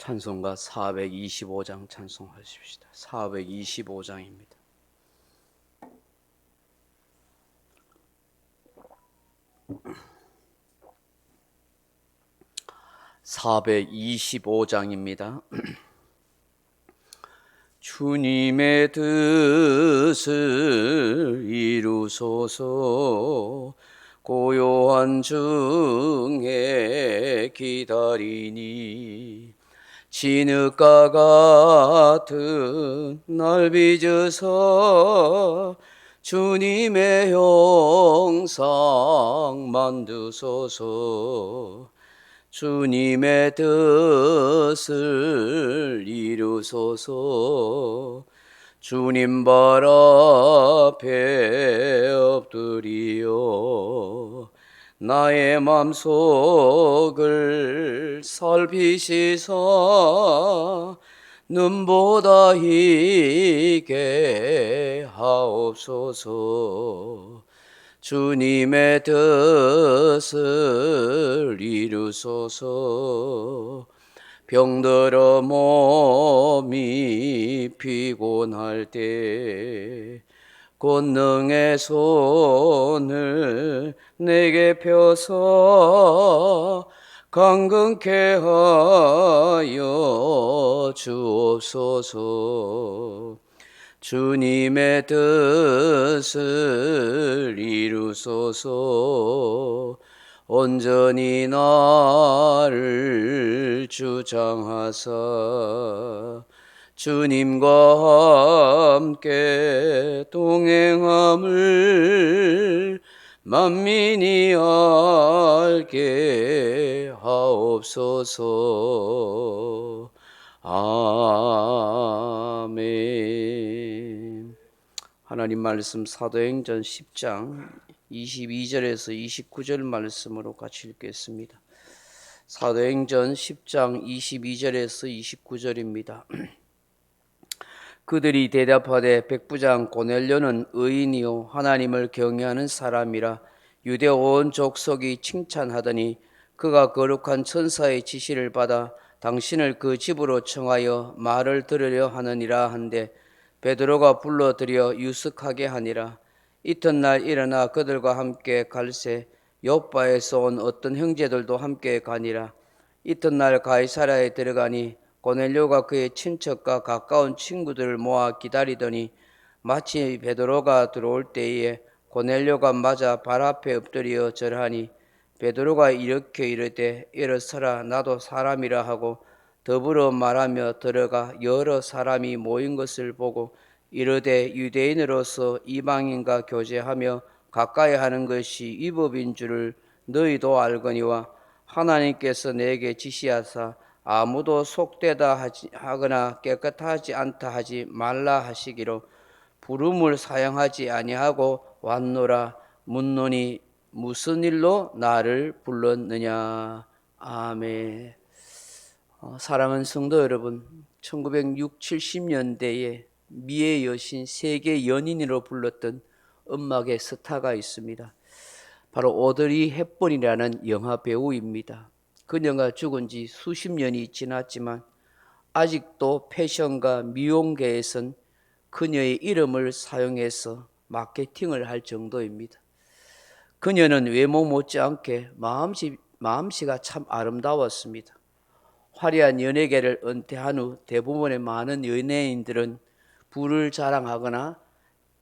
찬송가 425장 찬송하십시다. 425장입니다. (425장입니다) 주님의 뜻을 이루소서. 고요한 중에 기다리니 진흙과 같은 날 빚으사 주님의 형상 만드소서. 주님의 뜻을 이루소서. 주님 발 앞에 엎드리어 나의 맘속을 살피시사 눈보다 희게 하옵소서. 주님의 뜻을 이루소서. 병들어 몸이 피곤할 때 권능의 손을 내게 펴서 강건케 하여 주옵소서. 주님의 뜻을 이루소서. 온전히 나를 주장하사 주님과 함께 동행함을 만민이 알게 하옵소서. 아멘. 하나님 말씀 사도행전 10장 22절에서 29절 말씀으로 같이 읽겠습니다. 사도행전 10장 22절에서 29절입니다. 그들이 대답하되 백부장 고넬료는 의인이요 하나님을 경외하는 사람이라 유대 온 족속이 칭찬하더니 그가 거룩한 천사의 지시를 받아 당신을 그 집으로 청하여 말을 들으려 하느니라 한데 베드로가 불러들여 유숙하게 하니라. 이튿날 일어나 그들과 함께 갈새 요바에서 온 어떤 형제들도 함께 가니라. 이튿날 가이사랴에 들어가니 고넬료가 그의 친척과 가까운 친구들을 모아 기다리더니 마치 베드로가 들어올 때에 고넬료가 맞아 발 앞에 엎드려 절하니 베드로가 일으켜 이르되 일어서라 나도 사람이라 하고 더불어 말하며 들어가 여러 사람이 모인 것을 보고 이르되 유대인으로서 이방인과 교제하며 가까이 하는 것이 위법인 줄을 너희도 알거니와 하나님께서 내게 지시하사 아무도 속되다 하거나 깨끗하지 않다 하지 말라 하시기로 부름을 사용하지 아니하고 왔노라. 묻노니 무슨 일로 나를 불렀느냐. 아멘. 사랑하는 성도 여러분, 1960, 70년대에 미의 여신, 세계 연인으로 불렀던 음악의 스타가 있습니다. 바로 오드리 헵번이라는 영화 배우입니다. 그녀가 죽은 지 수십 년이 지났지만 아직도 패션과 미용계에선 그녀의 이름을 사용해서 마케팅을 할 정도입니다. 그녀는 외모 못지않게 마음씨가 참 아름다웠습니다. 화려한 연예계를 은퇴한 후 대부분의 많은 연예인들은 부를 자랑하거나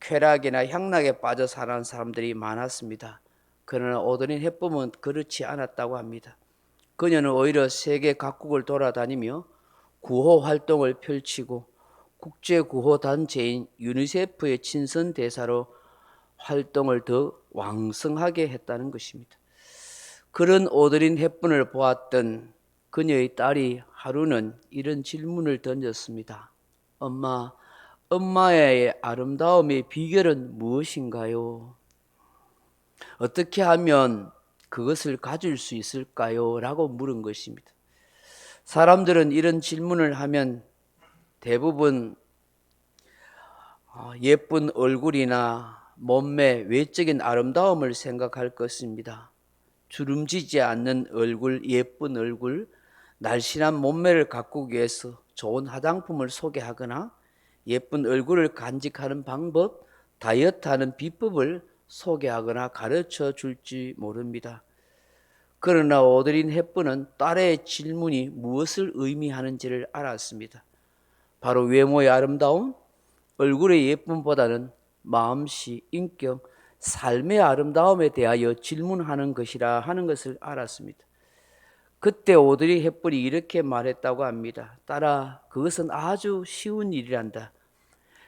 쾌락이나 향락에 빠져 사는 사람들이 많았습니다. 그러나 오드리 헵번은 그렇지 않았다고 합니다. 그녀는 오히려 세계 각국을 돌아다니며 구호 활동을 펼치고 국제구호단체인 유니세프의 친선대사로 활동을 더 왕성하게 했다는 것입니다. 그런 오드리 헵번을 보았던 그녀의 딸이 하루는 이런 질문을 던졌습니다. 엄마의 아름다움의 비결은 무엇인가요? 어떻게 하면 그것을 가질 수 있을까요? 라고 물은 것입니다. 사람들은 이런 질문을 하면 대부분 예쁜 얼굴이나 몸매, 외적인 아름다움을 생각할 것입니다. 주름지지 않는 얼굴, 예쁜 얼굴, 날씬한 몸매를 가꾸기 위해서 좋은 화장품을 소개하거나 예쁜 얼굴을 간직하는 방법, 다이어트하는 비법을 소개하거나 가르쳐 줄지 모릅니다. 그러나 오드린 헵번은 딸의 질문이 무엇을 의미하는지를 알았습니다. 바로 외모의 아름다움, 얼굴의 예쁨보다는 마음씨, 인격, 삶의 아름다움에 대하여 질문하는 것이라 하는 것을 알았습니다. 그때 오드리 헵번이 이렇게 말했다고 합니다. 딸아, 그것은 아주 쉬운 일이란다.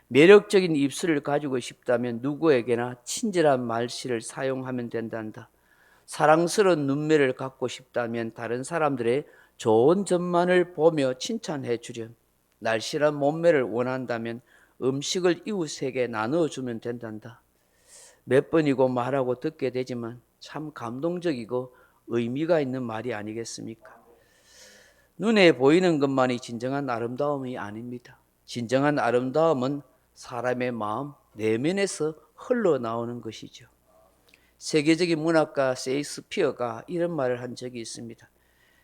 매력적인 입술을 가지고 싶다면 누구에게나 친절한 말씨를 사용하면 된단다. 사랑스러운 눈매를 갖고 싶다면 다른 사람들의 좋은 점만을 보며 칭찬해 주렴. 날씬한 몸매를 원한다면 음식을 이웃에게 나누어주면 된단다. 몇 번이고 말하고 듣게 되지만 참 감동적이고 의미가 있는 말이 아니겠습니까? 눈에 보이는 것만이 진정한 아름다움이 아닙니다. 진정한 아름다움은 사람의 마음, 내면에서 흘러나오는 것이죠. 세계적인 문학가 셰익스피어가 이런 말을 한 적이 있습니다.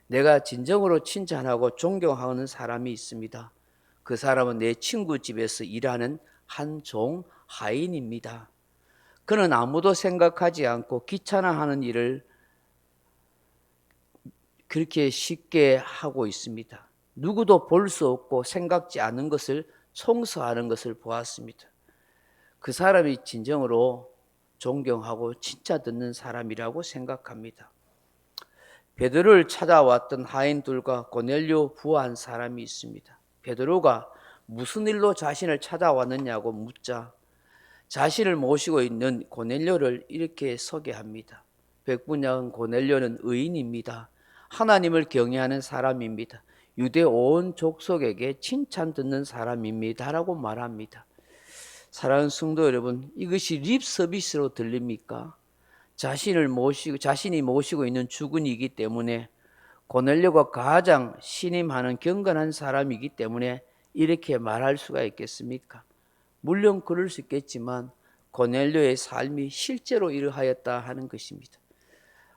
내가 진정으로 칭찬하고 존경하는 사람이 있습니다. 그 사람은 내 친구 집에서 일하는 한 종 하인입니다. 그는 아무도 생각하지 않고 귀찮아하는 일을 그렇게 쉽게 하고 있습니다. 누구도 볼 수 없고 생각지 않은 것을 청소하는 것을 보았습니다. 그 사람이 진정으로 존경하고 진짜 듣는 사람이라고 생각합니다. 베드로를 찾아왔던 하인들과 고넬료 부한 사람이 있습니다. 베드로가 무슨 일로 자신을 찾아왔느냐고 묻자 자신을 모시고 있는 고넬료를 이렇게 소개합니다. 백부장 고넬료는 의인입니다. 하나님을 경외하는 사람입니다. 유대 온 족속에게 칭찬 듣는 사람입니다. 라고 말합니다. 사랑하는 성도 여러분, 이것이 립 서비스로 들립니까? 자신이 모시고 있는 주군이기 때문에 고넬료가 가장 신임하는 경건한 사람이기 때문에 이렇게 말할 수가 있겠습니까? 물론 그럴 수 있겠지만 고넬료의 삶이 실제로 이러하였다 하는 것입니다.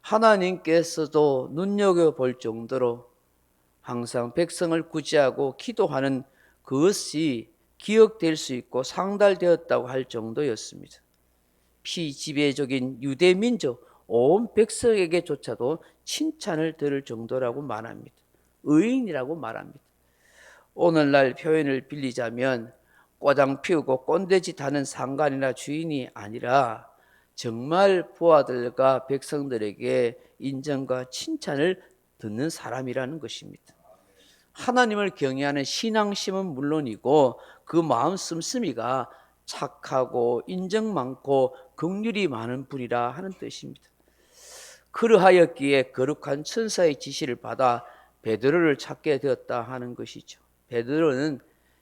하나님께서도 눈여겨볼 정도로 항상 백성을 구제하고 기도하는 그것이 기억될 수 있고 상달되었다고 할 정도였습니다. 피지배적인 유대민족 온 백성에게조차도 칭찬을 들을 정도라고 말합니다. 의인이라고 말합니다. 오늘날 표현을 빌리자면 꼬장 피우고 꼰대짓 하는 상관이나 주인이 아니라 정말 부하들과 백성들에게 인정과 칭찬을 듣는 사람이라는 것입니다. 하나님을 경외하는 신앙심은 물론이고 그 마음 씀씀이가 착하고 인정 많고 긍휼이 많은 분이라 하는 뜻입니다. 그러하였기에 거룩한 천사의 지시를 받아 베드로를 찾게 되었다 하는 것이죠. 베드로는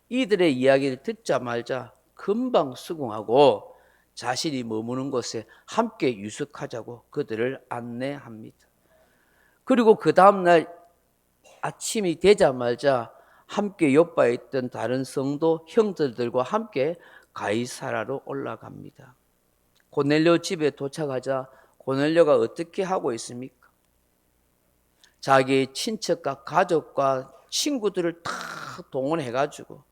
이들의 이야기를 듣자마자 금방 수긍하고 자신이 머무는 곳에 함께 유숙하자고 그들을 안내합니다. 그리고 그 다음날 아침이 되자마자 함께 요바에 있던 다른 성도 형들들과 함께 가이사라로 올라갑니다. 고넬료 집에 도착하자 고넬료가 어떻게 하고 있습니까? 자기의 친척과 가족과 친구들을 다 동원해가지고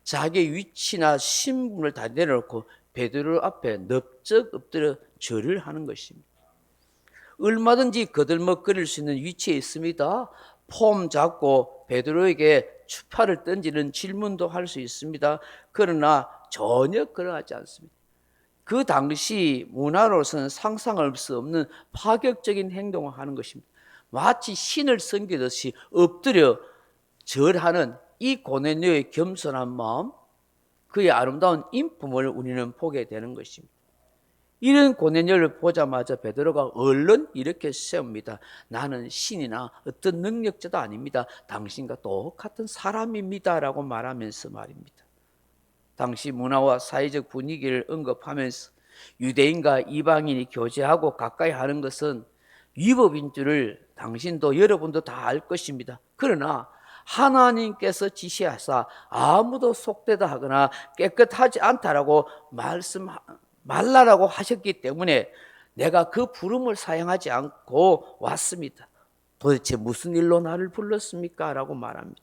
자기의 위치나 신분을 다 내려놓고 베드로 앞에 넓적 엎드려 절을 하는 것입니다. 얼마든지 거들먹거릴 수 있는 위치에 있습니다. 폼 잡고 베드로에게 추파를 던지는 질문도 할 수 있습니다. 그러나 전혀 그러하지 않습니다. 그 당시 문화로서는 상상할 수 없는 파격적인 행동을 하는 것입니다. 마치 신을 섬기듯이 엎드려 절하는 이 고넬료의 겸손한 마음, 그의 아름다운 인품을 우리는 보게 되는 것입니다. 이런 고넬료를 보자마자 베드로가 얼른 이렇게 세웁니다. 나는 신이나 어떤 능력자도 아닙니다. 당신과 똑같은 사람입니다. 라고 말하면서 말입니다. 당시 문화와 사회적 분위기를 언급하면서 유대인과 이방인이 교제하고 가까이 하는 것은 위법인 줄을 당신도 여러분도 다 알 것입니다. 그러나 하나님께서 지시하사 아무도 속되다 하거나 깨끗하지 않다라고 말라라고 하셨기 때문에 내가 그 부름을 사용하지 않고 왔습니다. 도대체 무슨 일로 나를 불렀습니까? 라고 말합니다.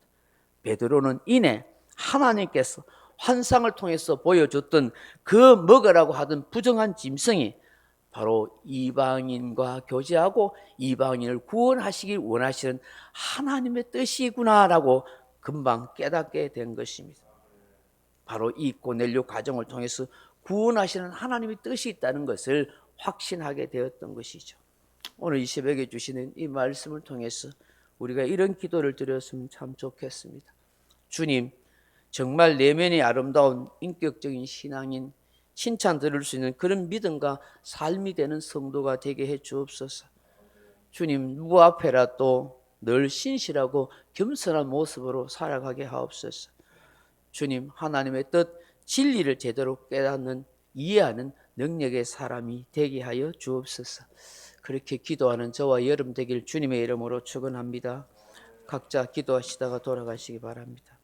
베드로는 이내 하나님께서 환상을 통해서 보여줬던 그 먹으라고 하던 부정한 짐승이 바로 이방인과 교제하고 이방인을 구원하시길 원하시는 하나님의 뜻이구나라고 금방 깨닫게 된 것입니다. 바로 이 고넬료 가정을 통해서 구원하시는 하나님의 뜻이 있다는 것을 확신하게 되었던 것이죠. 오늘 이 새벽에 주시는 이 말씀을 통해서 우리가 이런 기도를 드렸으면 참 좋겠습니다. 주님, 정말 내면이 아름다운 인격적인 신앙인, 칭찬 들을 수 있는 그런 믿음과 삶이 되는 성도가 되게 해 주옵소서. 주님, 누구 앞에라도 늘 신실하고 겸손한 모습으로 살아가게 하옵소서. 주님, 하나님의 뜻, 진리를 제대로 깨닫는, 이해하는 능력의 사람이 되게 하여 주옵소서. 그렇게 기도하는 저와 여러분 되길 주님의 이름으로 축원합니다. 각자 기도하시다가 돌아가시기 바랍니다.